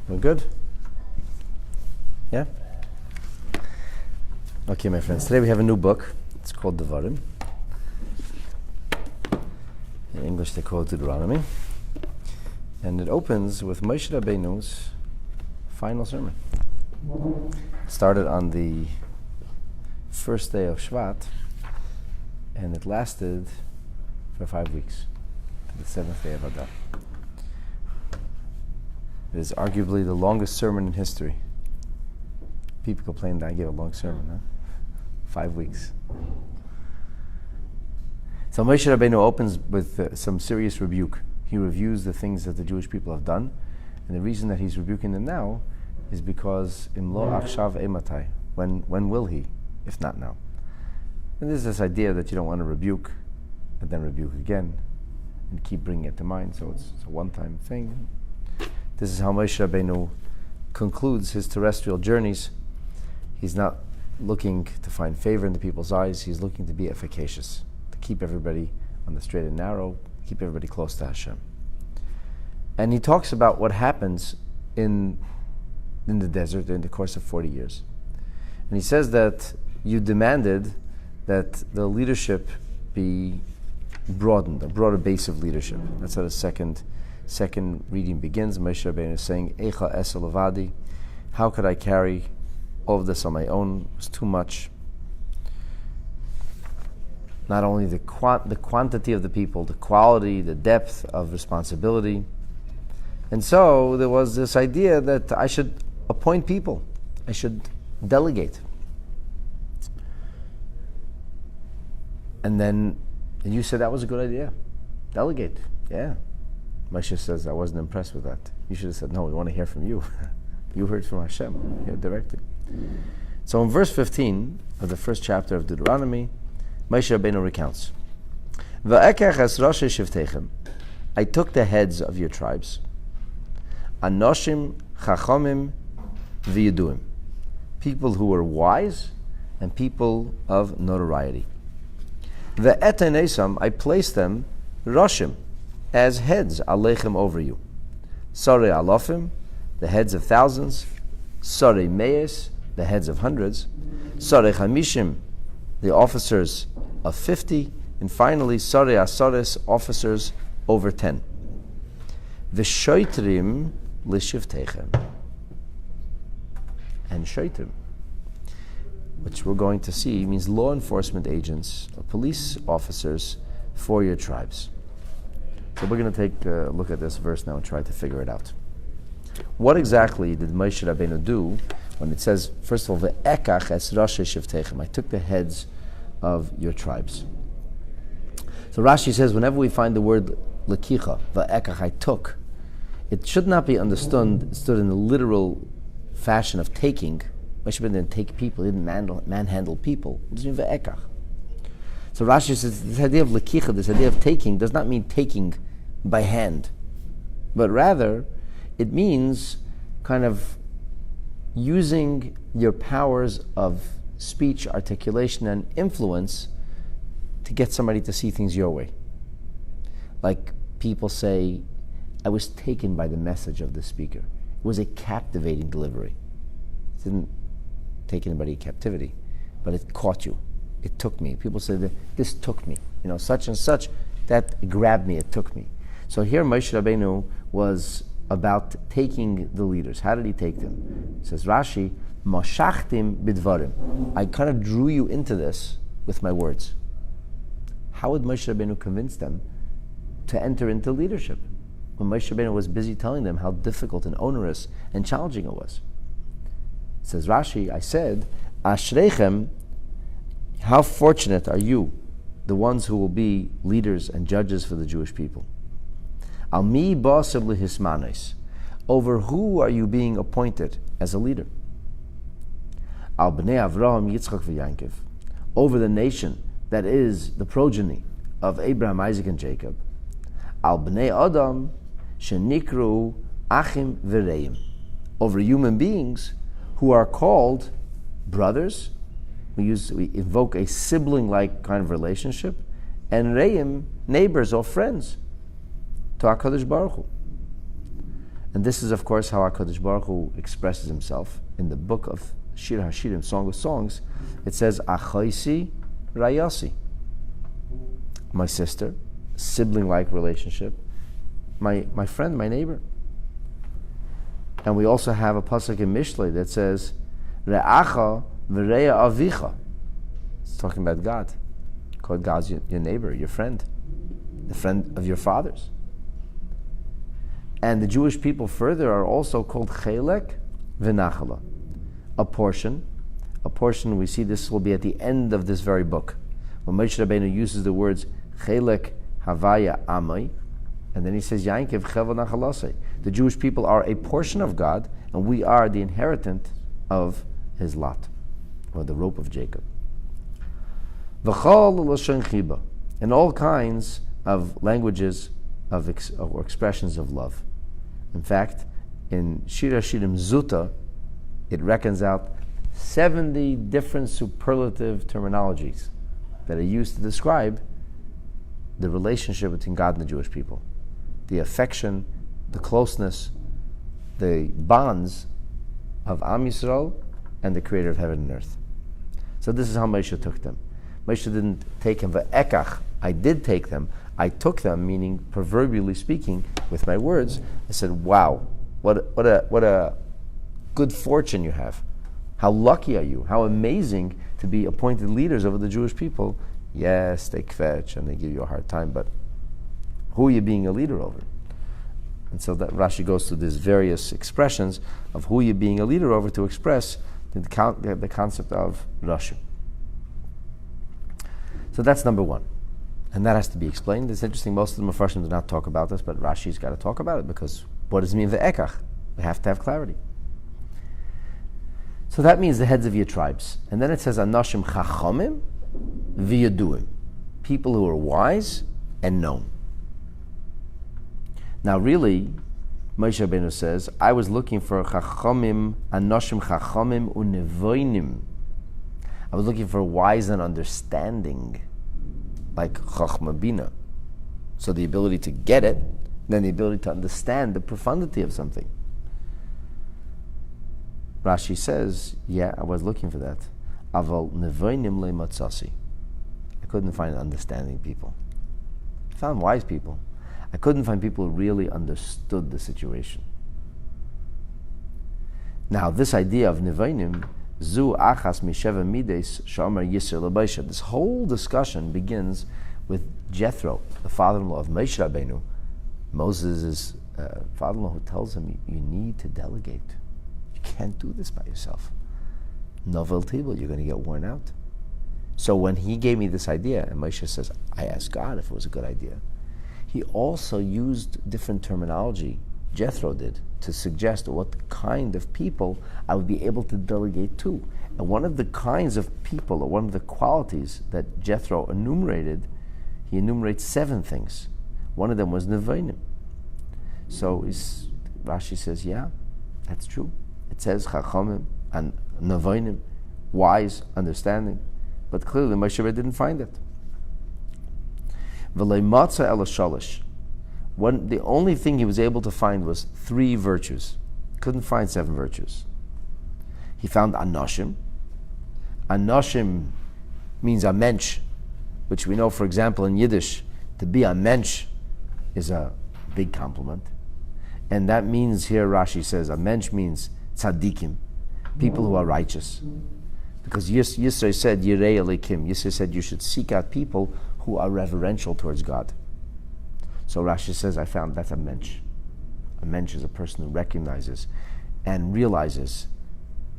We're good? Yeah? Okay, my friends. Today we have a new book. It's called Devarim. In English they call it Deuteronomy. And it opens with Moshe Rabbeinu's final sermon. It started on the first day of Shvat, and it lasted for 5 weeks, to the 7th day of Adar. It is arguably the longest sermon in history. People complain that I gave a long sermon, huh? 5 weeks. So Moshe Rabbeinu opens with some serious rebuke. He reviews the things that the Jewish people have done, and the reason that he's rebuking them now is because Imlo Achshav Ematai. When will he, if not now? And there's this idea that you don't want to rebuke, and then rebuke again, and keep bringing it to mind, so it's a one-time thing. This is how Moshe Rabbeinu concludes his terrestrial journeys. He's not looking to find favor in the people's eyes, he's looking to be efficacious, to keep everybody on the straight and narrow, keep everybody close to Hashem. And he talks about what happens in the desert in the course of 40 years. And he says that you demanded that the leadership be broadened, a broader base of leadership. That's how the second reading begins. Moshe Rabbeinu is saying, Eicha esa levadi, how could I carry all of this on my own? It was too much. Not only the quantity of the people, the quality, the depth of responsibility. And so there was this idea that I should appoint people. I should delegate. And you said that was a good idea. Delegate. Yeah. Moshe says, I wasn't impressed with that. You should have said, no, we want to hear from you. You heard from Hashem. Hear directly. So in verse 15 of the first chapter of Deuteronomy, Moshe Rabbeinu recounts, Va'ekech es Roshei Shivteichem, I took the heads of your tribes, Anoshim Chachomim V'Yeduim, people who were wise and people of notoriety. Ve'etenesam, I placed them, Roshim, as heads, Aleichem, over you. Sarei Alofim, the heads of thousands, Sarei Meis, the heads of hundreds, Sarei Chamishim, the officers of 50, and finally Sarei Asares, officers over 10. V'shoitrim l'shivteichem, and shoitrim, which we're going to see, means law enforcement agents, or police officers for your tribes. So we're going to take a look at this verse now and try to figure it out. What exactly did Moshe Rabbeinu do when it says, first of all, Ve'ekach es Roshei Shivteichem, I took the heads of your tribes. So Rashi says, whenever we find the word lekicha, Ve'ekach, I took, it should not be understood in the literal fashion of taking. Moshe Rabbeinu didn't take people, he didn't manhandle people. What does it mean Ve'ekach? So Rashi says, this idea of lekicha, this idea of taking, does not mean taking by hand, but rather it means kind of using your powers of speech, articulation, and influence to get somebody to see things your way. Like people say, I was taken by the message of the speaker. It was a captivating delivery. It didn't take anybody in captivity, but it caught you. It took me. People say that this took me. Such and such, that grabbed me, it took me. So here Moshe Rabbeinu was about taking the leaders. How did he take them? It says Rashi, Moshachtim bidvarim. I kind of drew you into this with my words. How would Moshe Rabbeinu convince them to enter into leadership when Moshe Rabbeinu was busy telling them how difficult and onerous and challenging it was? It says Rashi, I said, Ashreichem, how fortunate are you, the ones who will be leaders and judges for the Jewish people. Al mi ba'aseh lihismanos, over who are you being appointed as a leader? Al bnei Avraham, Yitzchak v'Yankiv, over the nation that is the progeny of Abraham, Isaac, and Jacob. Al bnei Adam, shenikru achim v'reim, over human beings who are called brothers. We invoke a sibling-like kind of relationship, and reim, neighbors or friends, to HaKadosh Baruch Hu. And this is, of course, how HaKadosh Baruch Hu expresses himself. In the book of Shir HaShirim, Song of Songs, it says, Achoisi Rayasi. My sister, sibling-like relationship, my friend, my neighbor. And we also have a pasuk in Mishlei that says, Re'acha v'reya avicha. It's talking about God. God's your neighbor, your friend, the friend of your fathers. And the Jewish people further are also called chelek v'nachala, a portion. A portion, we see this will be at the end of this very book. When Moshe Rabbeinu uses the words chelek havaya amai, and then he says, Yankiv chevel nachalasei. The Jewish people are a portion of God, and we are the inheritant of his lot, or the rope of Jacob. V'chol l'lashon chiba, and all kinds of languages or expressions of love. In fact, in Shir HaShirim Zuta, it reckons out 70 different superlative terminologies that are used to describe the relationship between God and the Jewish people. The affection, the closeness, the bonds of Am Yisrael and the Creator of heaven and earth. So this is how Moshe took them. Moshe didn't take them ve'ekach. I did take them. I took them, meaning proverbially speaking, with my words. I said, "Wow, what a good fortune you have. How lucky are you? How amazing to be appointed leaders over the Jewish people." Yes, they kvetch and they give you a hard time, but who are you being a leader over? And so that Rashi goes through these various expressions of who you're being a leader over to express the concept of Rashi. So that's number one. And that has to be explained. It's interesting, most of the Mefarshim do not talk about this, but Rashi's got to talk about it, because what does it mean ve'ekach? We have to have clarity. So that means the heads of your tribes. And then it says, Anashim chachomim v'yaduim. People who are wise and known. Now really, Moshe Rabbeinu says, I was looking for chachomim, Anashim chachomim unevoinim. I was looking for wise and understanding, like chachma bina. So the ability to get it, then the ability to understand the profundity of something. Rashi says, yeah, I was looking for that. Aval nevoinim le'matzasi. I couldn't find understanding people. I found wise people. I couldn't find people who really understood the situation. Now, this idea of nevoinim, zu achas misheva mides shomer yisr l'baisha. This whole discussion begins with Jethro, the father-in-law of Moshe Rabbeinu, Moses' father-in-law, who tells him, you need to delegate. You can't do this by yourself. Novel table, you're going to get worn out. So when he gave me this idea, and Moshe says, I asked God if it was a good idea, he also used different terminology, Jethro did, to suggest what kind of people I would be able to delegate to. And one of the kinds of people, or one of the qualities that Jethro enumerated, he enumerates 7 things. One of them was nevoinim. So Rashi says, yeah, that's true. It says chachomim and nevoinim, wise, understanding. But clearly Moshe didn't find it. V'lei matza ela shalish. The only thing he was able to find was 3 virtues. Couldn't find 7 virtues. He found anoshim. Anoshim means a mensch, which we know, for example, in Yiddish, to be a mensch is a big compliment. And that means here, Rashi says, a mensch means tzaddikim, people who are righteous. Because Yisro said, Yirei Elikim. Yisro said you should seek out people who are reverential towards God. So Rashi says, I found that's a mensch. A mensch is a person who recognizes and realizes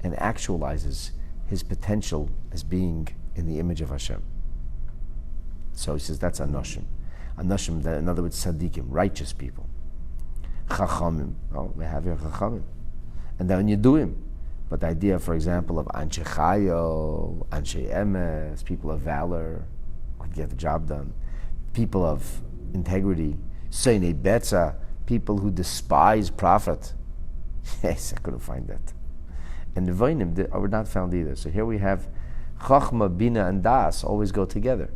and actualizes his potential as being in the image of Hashem. So he says that's anoshim. Anoshim, in other words, tzaddikim, righteous people. Chachamim, we have here chachamim. And then yaduim. But the idea, for example, of anshe chayil, anshe emes, people of valor, who get the job done, people of integrity, seinei betza, people who despise profit. Yes, I couldn't find that. And nevoinim were not found either. So here we have chachma, bina, and das always go together.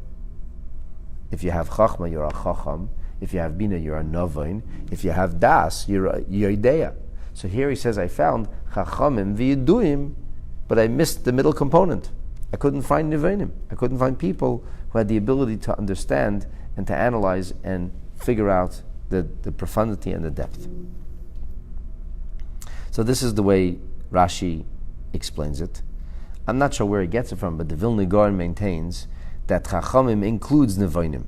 If you have chachma, you're a chacham. If you have bina, you're a novain. If you have das, you're a yodeya. So here he says, I found chachamim v'yiduim, but I missed the middle component. I couldn't find nivanim. I couldn't find people who had the ability to understand and to analyze and figure out the profundity and the depth. So this is the way Rashi explains it. I'm not sure where he gets it from, but the Vilna Gaon maintains that chachamim includes nivanim.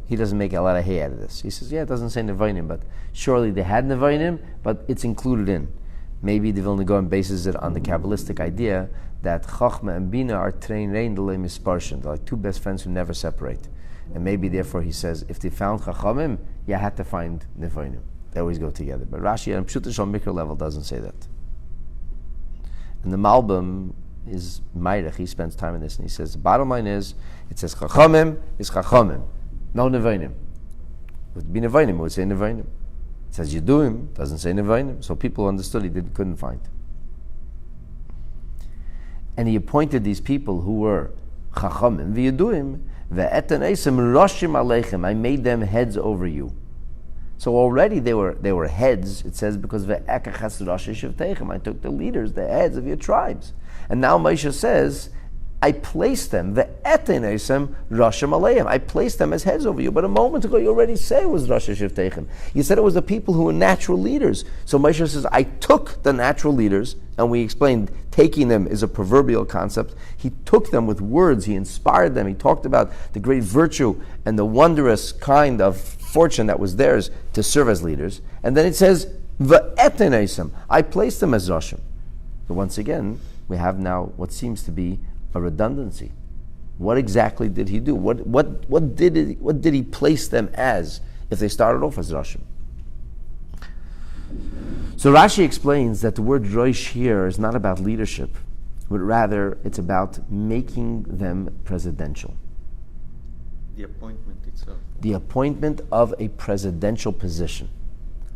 He doesn't make a lot of hay out of this. He says, yeah, it doesn't say nevanim, but surely they had nevanim, but it's included in. Maybe the Vilna Gaon bases it on the Kabbalistic idea that Chachma and Bina are trained misparshin. They're like two best friends who never separate. And maybe therefore he says, if they found Chachamim, you had to find nevanim. They always go together. But Rashi on Pshuta Shal Mikra level doesn't say that. And the Malbim is Meirech, he spends time in this, and he says, the bottom line is, it says Chachamim is Chachamim. No nevanim. Would be nevanim, it would say nevanim. It says Yeduim, doesn't say nevanim. So people understood, couldn't find. And he appointed these people who were Chachamim v'Yeduim, ve'etan eisem roshim aleichem, I made them heads over you. So already they were heads, it says, because ve'ekachas roshi shivteichem, I took the leaders, the heads of your tribes. And now Moshe says, I placed them, ve'etan eisem roshim aleichem, I placed them as heads over you. But a moment ago you already said it was roshi shivteichem. You said it was the people who were natural leaders. So Moshe says, I took the natural leaders, and we explained taking them is a proverbial concept. He took them with words, he inspired them, he talked about the great virtue and the wondrous kind of fortune that was theirs to serve as leaders. And then it says, V'eten eisem, I placed them as Roshim. So once again, we have now what seems to be a redundancy. What exactly did he do? What did he place them as if they started off as Roshim? So Rashi explains that the word Rosh here is not about leadership, but rather it's about making them presidential. The appointment itself. The appointment of a presidential position,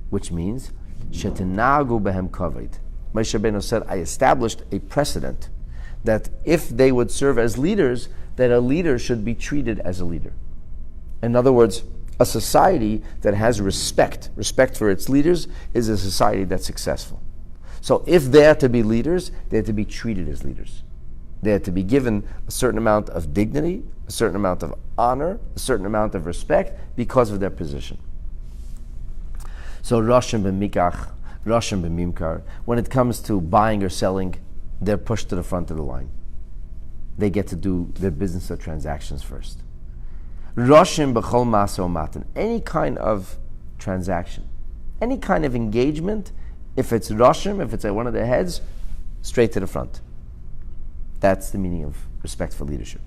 which means Shetenagu behem kavod. Moshe Rabbeinu said, I established a precedent that if they would serve as leaders, that a leader should be treated as a leader. In other words, a society that has respect for its leaders is a society that's successful. So if they are to be leaders, they are to be treated as leaders. They are to be given a certain amount of dignity, a certain amount of honor, a certain amount of respect because of their position. So Roshim b'mikach, Roshim b'mimkar, when it comes to buying or selling, they're pushed to the front of the line. They get to do their business or transactions first. Roshim b'chol ma'aseh u'matan, any kind of transaction, any kind of engagement, if it's Roshim, if it's at one of the heads, straight to the front. That's the meaning of respect for leadership.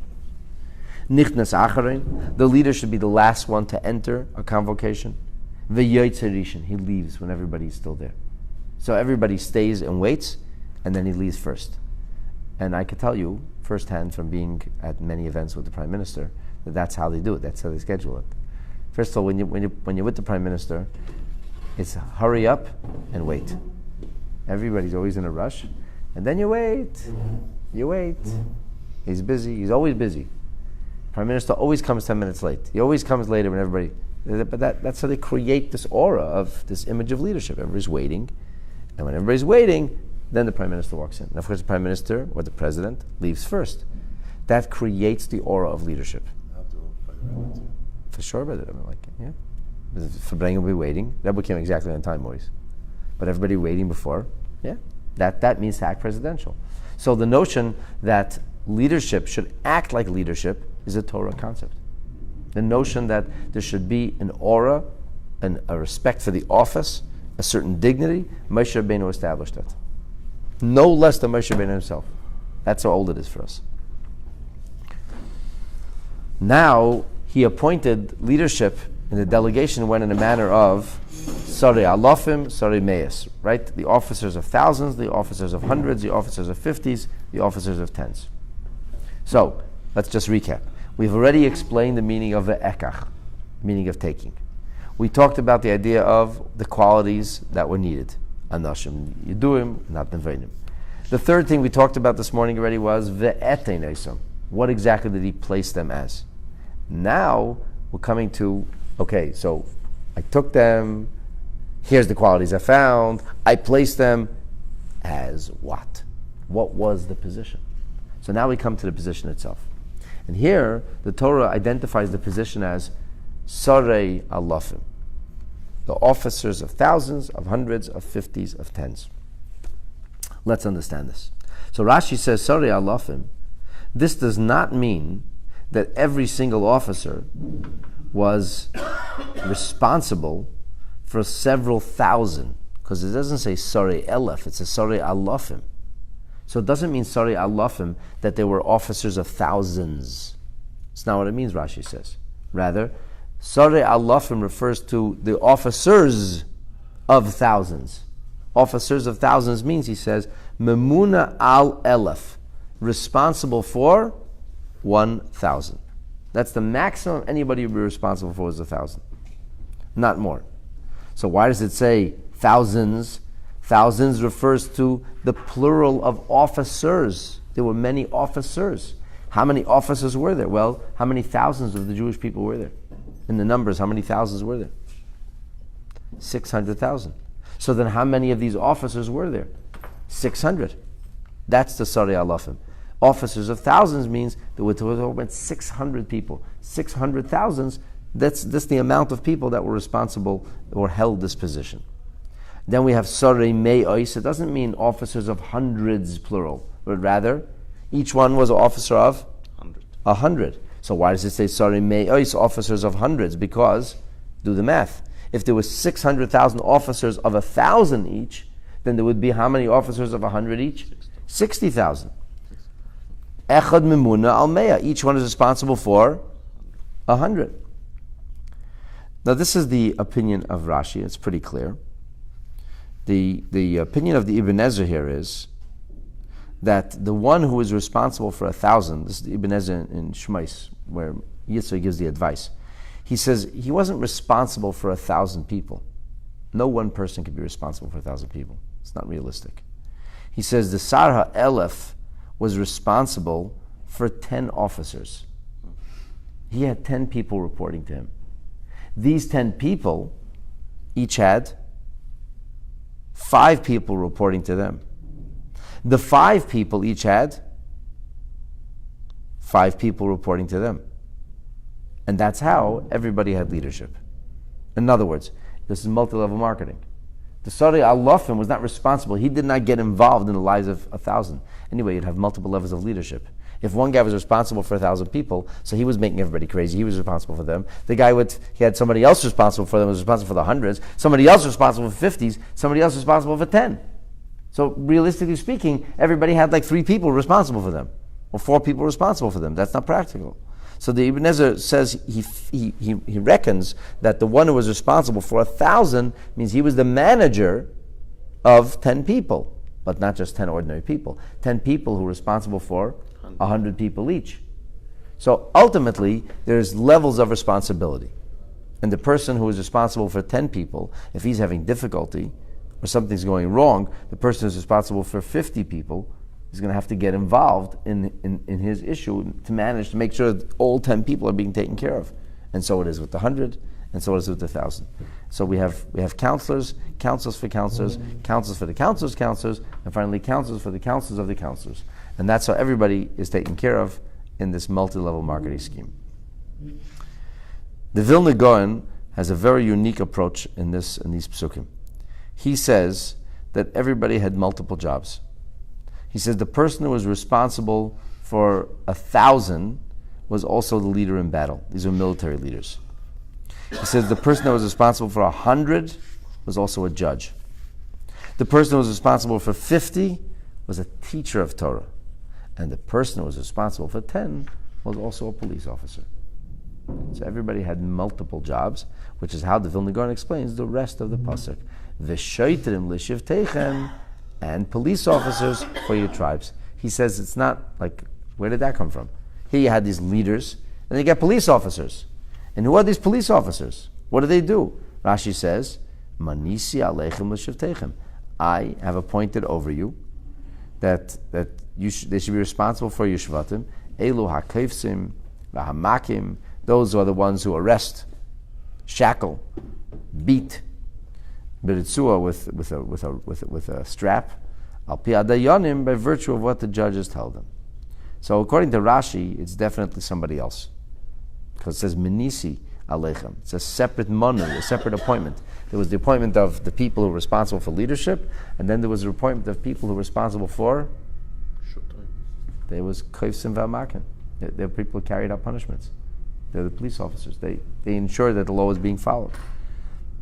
Nichnas acharein, the leader should be the last one to enter a convocation. V'yoytzer rishon, he leaves when everybody's still there. So everybody stays and waits, and then he leaves first. And I could tell you firsthand from being at many events with the Prime Minister, that's how they do it. That's how they schedule it. First of all, when you're with the Prime Minister, it's hurry up and wait. Everybody's always in a rush, and then you wait. You wait. He's busy. He's always busy. Prime Minister always comes 10 minutes late. He always comes later when everybody. But that's how they create this aura of this image of leadership. Everybody's waiting, and when everybody's waiting, then the Prime Minister walks in. And of course, the Prime Minister or the President leaves first. That creates the aura of leadership. For sure, brother. I mean, like, yeah. Fabrengen will be waiting. Rebbe came exactly on time, Maurice. But everybody waiting before, yeah. That means to act presidential. So the notion that leadership should act like leadership is a Torah concept. The notion that there should be an aura, a respect for the office, a certain dignity, Moshe Rabbeinu established that. No less than Moshe Rabbeinu himself. That's how old it is for us. Now, he appointed leadership in the delegation went in a manner of Sari Alofim, Sari Meis, right? The officers of thousands, the officers of hundreds, the officers of 50s, the officers of 10s. So, let's just recap. We've already explained the meaning of the ekach, meaning of taking. We talked about the idea of the qualities that were needed. Anashim Yeduim, not Nevenim. The third thing we talked about this morning already was ve'etein eisam. What exactly did he place them as? Now, we're coming to, okay, so I took them, here's the qualities I found, I placed them as what? What was the position? So now we come to the position itself. And here, the Torah identifies the position as Sarei Alafim, the officers of thousands, of hundreds, of fifties, of tens. Let's understand this. So Rashi says, Sarei Alafim. This does not mean that every single officer was responsible for several thousand, because it doesn't say Sarei Elef, it says Sarei Alafim. So it doesn't mean Sarei Alafim that they were officers of thousands. It's not what it means, Rashi says. Rather, Sarei Alafim refers to the officers of thousands. Officers of thousands means, he says, Memuna al Elef, responsible for 1,000. That's the maximum anybody would be responsible for is 1,000. Not more. So why does it say thousands? Thousands refers to the plural of officers. There were many officers. How many officers were there? Well, how many thousands of the Jewish people were there? In the numbers, how many thousands were there? 600,000. So then how many of these officers were there? 600. That's the Sarei Alafim. Officers of thousands means that we're talking about 600 people. 600,000, that's the amount of people that were responsible or held this position. Then we have Sarei Me'os. It doesn't mean officers of hundreds, plural, but rather each one was an officer of 100. So why does it say Sarei Me'os, officers of hundreds? Because, do the math. If there were 600,000 officers of 1,000 each, then there would be how many officers of 100 each? 60,000. Echad Memuna al Mea. Each one is responsible for 100. Now this is the opinion of Rashi. It's pretty clear. The opinion of the Ibn Ezra here is that the one who is responsible for 1,000, this is the Ibn Ezra in Shmais, where Yitzhak gives the advice. He says he wasn't responsible for 1,000 people. No one person could be responsible for 1,000 people. It's not realistic. He says the Sarha Elef was responsible for 10 officers. He had 10 people reporting to him. These 10 people each had 5 people reporting to them. The 5 people each had 5 people reporting to them. And that's how everybody had leadership. In other words, this is multi-level marketing. The Sarei Alafim was not responsible. He did not get involved in the lives of 1,000. Anyway, you'd have multiple levels of leadership. If one guy was responsible for 1,000 people, so he was making everybody crazy, he was responsible for them. The guy he had somebody else responsible for them, was responsible for the hundreds, somebody else responsible for 50s, somebody else responsible for 10. So realistically speaking, everybody had like 3 people responsible for them, or 4 people responsible for them. That's not practical. So the Ibn Ezra says he reckons that the one who was responsible for 1,000 means he was the manager of 10 people, but not just 10 ordinary people. 10 people who were responsible for 100 people each. So ultimately, there's levels of responsibility. And the person who is responsible for 10 people, if he's having difficulty or something's going wrong, the person who's responsible for 50 people is going to have to get involved in his issue to manage to make sure that all 10 people are being taken care of. And so it is with the 100, and so it is with the 1,000. So we have counselors, counselors for counselors, counselors for the counselors' counselors, and finally counselors for the counselors of the counselors. And that's how everybody is taken care of in this multi-level marketing scheme. The Vilna Gaon has a very unique approach in these psukim. He says that everybody had multiple jobs. He says the person who was responsible for 1,000 was also the leader in battle. These were military leaders. He says the person that was responsible for 100 was also a judge. The person who was responsible for 50 was a teacher of Torah. And the person who was responsible for 10 was also a police officer. So everybody had multiple jobs, which is how the Vilna Gaon explains the rest of the pasuk. V'shoitrim l'shivteichem, and police officers for your tribes. He says it's not like, where did that come from? Here you had these leaders, and you get police officers. And who are these police officers? What do they do? Rashi says, Manisi aleichem l'shivteichem. I have appointed over you that they should be responsible for your shvatim. Elu hakefsim, v'hamakim, Those are the ones who arrest, shackle, beat, beritzua with a strap, al pi adayonim, by virtue of what the judges tell them. So according to Rashi, it's definitely somebody else, because it says minisi aleichem. It's a separate monu, a separate appointment. There was the appointment of the people who were responsible for leadership, and then there was the appointment of people who were responsible for. There was koifsim v'amakim. They're people who carried out punishments. They're the police officers. They ensure that the law is being followed.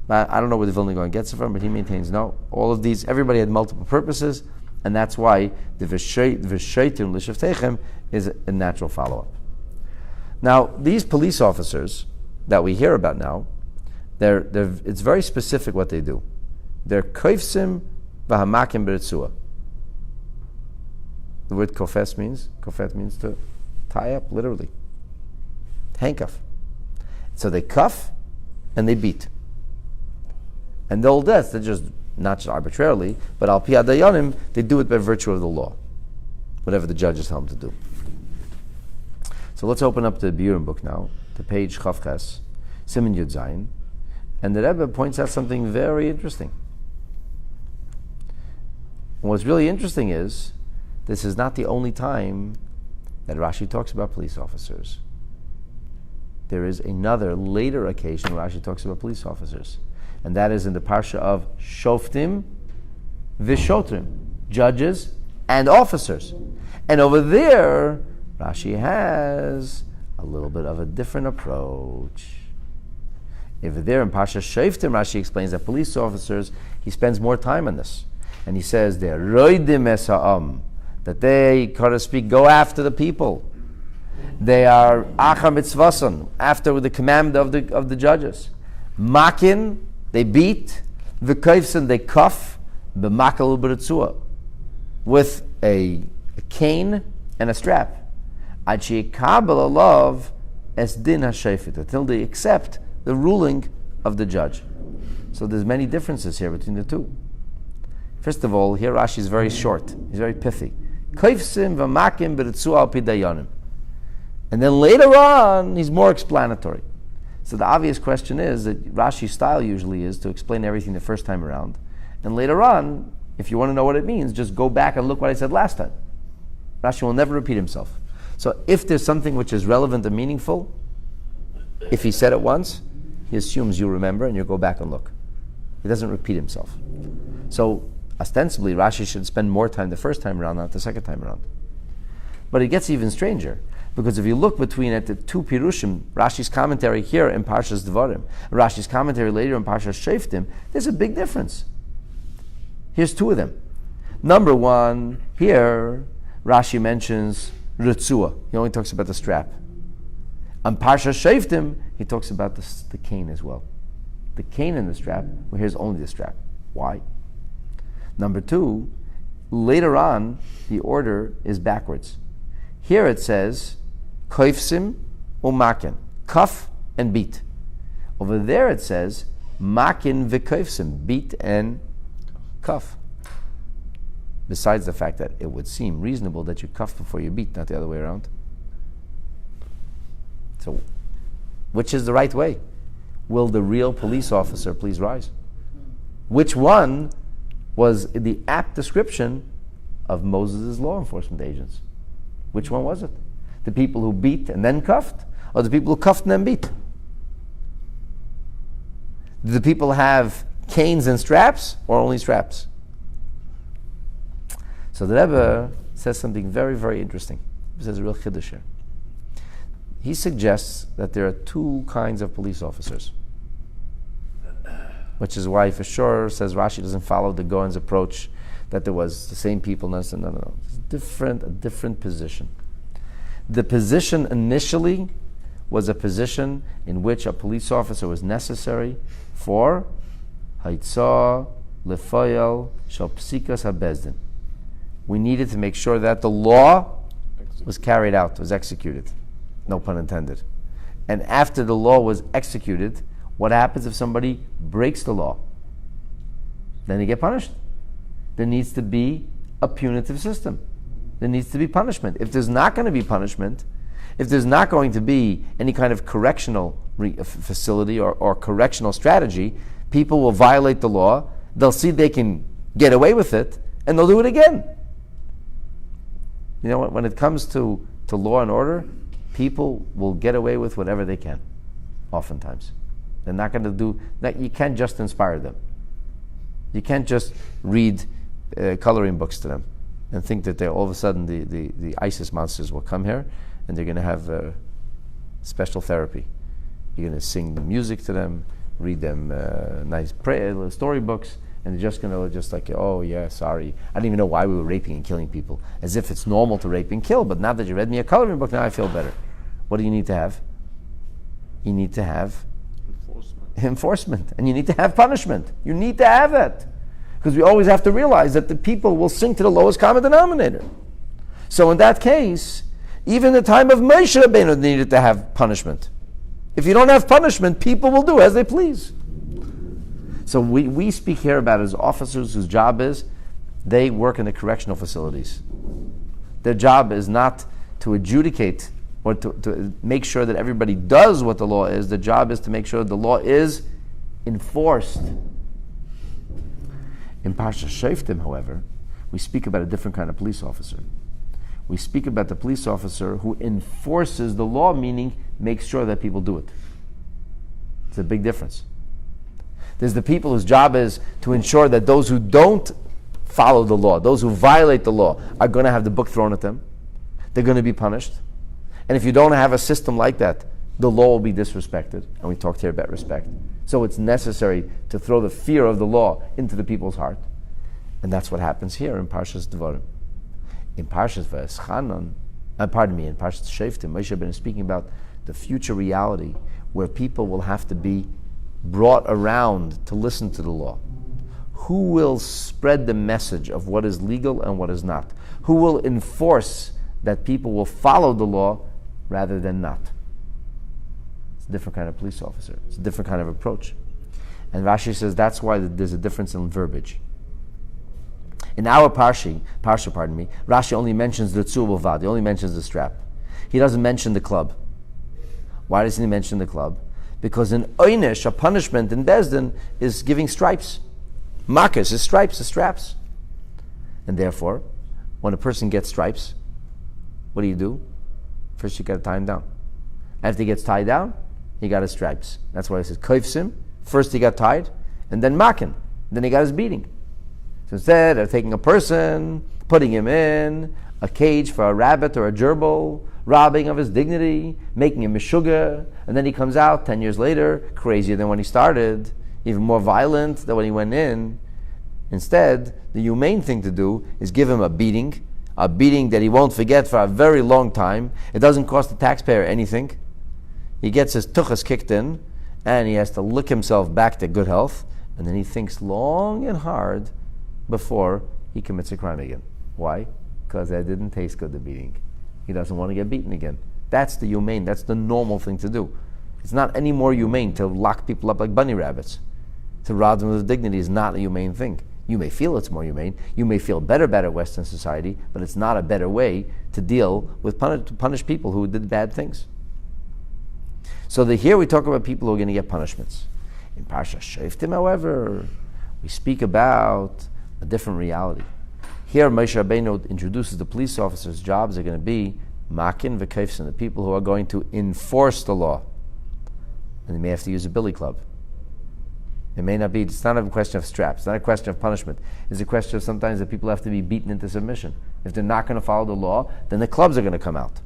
I don't know where the Vilna Gaon gets it from, but he maintains no. All of these, everybody had multiple purposes, and that's why the v'sheitim l'shaftechem is a natural follow-up. Now, these police officers that we hear about now, it's very specific what they do. They're koifsim v'hamakim b'ritzua. The word kofet means to tie up, literally. Handcuff. So they cuff and they beat. And the old deaths, they're not just arbitrarily, but al pi adayonim, they do it by virtue of the law. Whatever the judges tell them to do. So let's open up the Biurim book now, the page Chav Ches, Siman Yud Zayin, and the Rebbe points out something very interesting. And what's really interesting is, this is not the only time that Rashi talks about police officers. There is another later occasion where Rashi talks about police officers. And that is in the parsha of Shoftim V'Shotrim, judges and officers. And over there, Rashi has a little bit of a different approach. Over there in parsha Shoftim, Rashi explains that police officers, he spends more time on this. And he says, they're roidim es ha'am, that they, so to speak, go after the people. They are achar mitzvason, after the command of the judges. Makin, they beat. V'koifsen, they cuff. B'makal u'b'ritzua, with a cane and a strap. Ad she'yikabel alav es din ha'shefet, until they accept the ruling of the judge. So there's many differences here between the two. First of all, here Rashi is very short. He's very pithy. Koifsim v'makim b'ritzua al pi dayanim. And then later on, he's more explanatory. So the obvious question is that Rashi's style usually is to explain everything the first time around. And later on, if you want to know what it means, just go back and look what I said last time. Rashi will never repeat himself. So if there's something which is relevant and meaningful, if he said it once, he assumes you remember and you go back and look. He doesn't repeat himself. So ostensibly, Rashi should spend more time the first time around, not the second time around. But it gets even stranger. Because if you look between at the two Pirushim, Rashi's commentary here in Parshas Devarim, Rashi's commentary later in Parshas Shoftim, there's a big difference. Here's two of them. Number one, here, Rashi mentions Ritzua. He only talks about the strap. On Parshas Shoftim, he talks about the cane as well. The cane and the strap, well, here's only the strap. Why? Number two, later on, the order is backwards. Here it says, koifsim u'makin, cuff and beat. Over there it says, makin v'koifsim, beat and cuff. Besides the fact that it would seem reasonable that you cuff before you beat, not the other way around. So, which is the right way? Will the real police officer please rise? Which one was the apt description of Moses' law enforcement agents? Which one was it? The people who beat and then cuffed? Or the people who cuffed and then beat? Do the people have canes and straps or only straps? So the Rebbe says something very, very interesting. He says a real chiddush here. He suggests that there are two kinds of police officers. Which is why for sure says Rashi doesn't follow the Gaon's approach that there was the same people. No. It's a different position. The position initially was a position in which a police officer was necessary for haitzah lefoyel shel psikas habezdin. We needed to make sure that the law was carried out, was executed. No pun intended. And after the law was executed, what happens if somebody breaks the law? Then they get punished. There needs to be a punitive system. There needs to be punishment. If there's not going to be punishment, If there's not going to be any kind of correctional facility or correctional strategy, people will violate the law, they'll see they can get away with it, and they'll do it again. You know what? When it comes to law and order, people will get away with whatever they can, oftentimes. They're not going to do that. You can't just inspire them. You can't just read coloring books to them and think that all of a sudden the ISIS monsters will come here and they're going to have special therapy. You're going to sing the music to them, read them nice storybooks, and they're just going to oh yeah, sorry, I didn't even know why we were raping and killing people, as if it's normal to rape and kill. But now that you read me a coloring book, now I feel better. What do you need to have? You need to have enforcement, and you need to have punishment. You need to have that, because we always have to realize that the people will sink to the lowest common denominator. So in that case, even the time of Moshe Rabbeinu needed to have punishment. If you don't have punishment, people will do as they please. So we speak here about as officers whose job is, they work in the correctional facilities. Their job is not to adjudicate or to make sure that everybody does what the law is. The job is to make sure the law is enforced. In Parsha Shoftim, however, we speak about a different kind of police officer. We speak about the police officer who enforces the law, meaning makes sure that people do it. It's a big difference. There's the people whose job is to ensure that those who don't follow the law, those who violate the law, are going to have the book thrown at them. They're going to be punished. And if you don't have a system like that, the law will be disrespected. And we talked here about respect. So it's necessary to throw the fear of the law into the people's heart. And that's what happens here in Parshas Devarim. In Parshas V'eschanan, in Parshas Shoftim, Moshe Rabbeinu is speaking about the future reality where people will have to be brought around to listen to the law. Who will spread the message of what is legal and what is not? Who will enforce that people will follow the law rather than not? It's a different kind of police officer. It's a different kind of approach. And Rashi says that's why there's a difference in verbiage. In our parsha, Rashi only mentions the tzur b'vad. He only mentions the strap. He doesn't mention the club. Why doesn't he mention the club? Because in oynish, a punishment in Bezdin is giving stripes. Makas is stripes, is straps. And therefore, when a person gets stripes, what do? First you got to tie him down. After he gets tied down, he got his stripes. That's why it says koifsim. First he got tied, and then makin. Then he got his beating. So instead of taking a person, putting him in a cage for a rabbit or a gerbil, robbing of his dignity, making him mishuga, and then he comes out 10 years later, crazier than when he started, even more violent than when he went in. Instead, the humane thing to do is give him a beating that he won't forget for a very long time. It doesn't cost the taxpayer anything. He gets his tuchas kicked in, and he has to lick himself back to good health, and then he thinks long and hard before he commits a crime again. Why? Because that didn't taste good, the beating. He doesn't want to get beaten again. That's the humane, that's the normal thing to do. It's not any more humane to lock people up like bunny rabbits. To rob them with dignity is not a humane thing. You may feel it's more humane. You may feel better about Western society, but it's not a better way to deal with to punish people who did bad things. So here we talk about people who are going to get punishments. In Parsha Shoftim, however, we speak about a different reality. Here Moshe Rabbeinu introduces the police officers' jobs are going to be makin v'keifsin, the people who are going to enforce the law. And they may have to use a billy club. It may not be, it's not a question of straps, it's not a question of punishment. It's a question of sometimes that people have to be beaten into submission. If they're not going to follow the law, then the clubs are going to come out.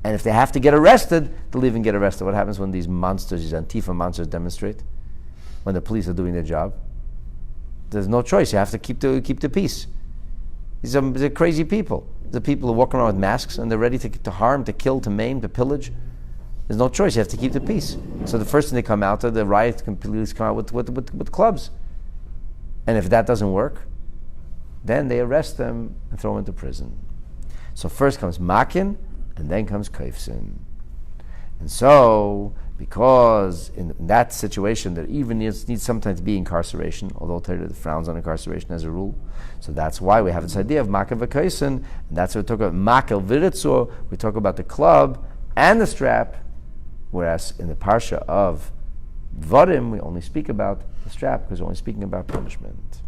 And if they have to get arrested, they'll even get arrested. What happens when these monsters, these Antifa monsters demonstrate? When the police are doing their job? There's no choice, you have to keep the peace. They're crazy people. The people who walk around with masks and they're ready to harm, to kill, to maim, to pillage. There's no choice. You have to keep the peace. So the first thing they come out, the riots completely come out with clubs. And if that doesn't work, then they arrest them and throw them into prison. So first comes makin, and then comes kaifsin. And so, because in that situation there even needs sometimes to be incarceration, although Torah frowns on incarceration as a rule. So that's why we have this idea of makin v'kaifsin, and that's what we talk about makel v'ritzur. We talk about the club and the strap, whereas in the parsha of Dvarim, we only speak about the strap because we're only speaking about punishment.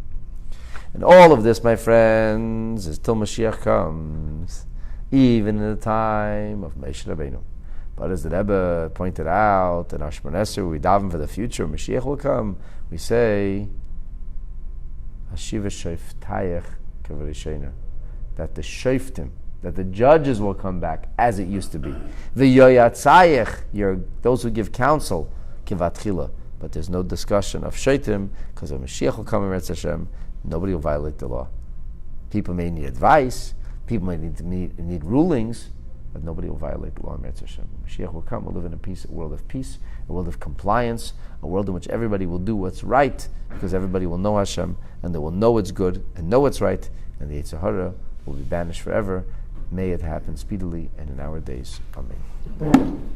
And all of this, my friends, is till Mashiach comes, even in the time of Moshe Rabbeinu. But as the Rebbe pointed out in our Shemon Esrei, we daven for the future, Mashiach will come, we say, Hashiva Shoftayach Kavarishena, that the Shoftim, that the judges will come back as it used to be. The Yoyatzayach, those who give counsel, Kivatchila. But there's no discussion of Shaitim, because when Mashiach will come in Retz Hashem, nobody will violate the law. People may need advice, people may need rulings, but nobody will violate the law in Retz Hashem. When Mashiach will come, we'll live in a world of peace, a world of compliance, a world in which everybody will do what's right, because everybody will know Hashem, and they will know what's good, and know what's right, and the Yetzer Hara will be banished forever. May it happen speedily and in our days. Amen.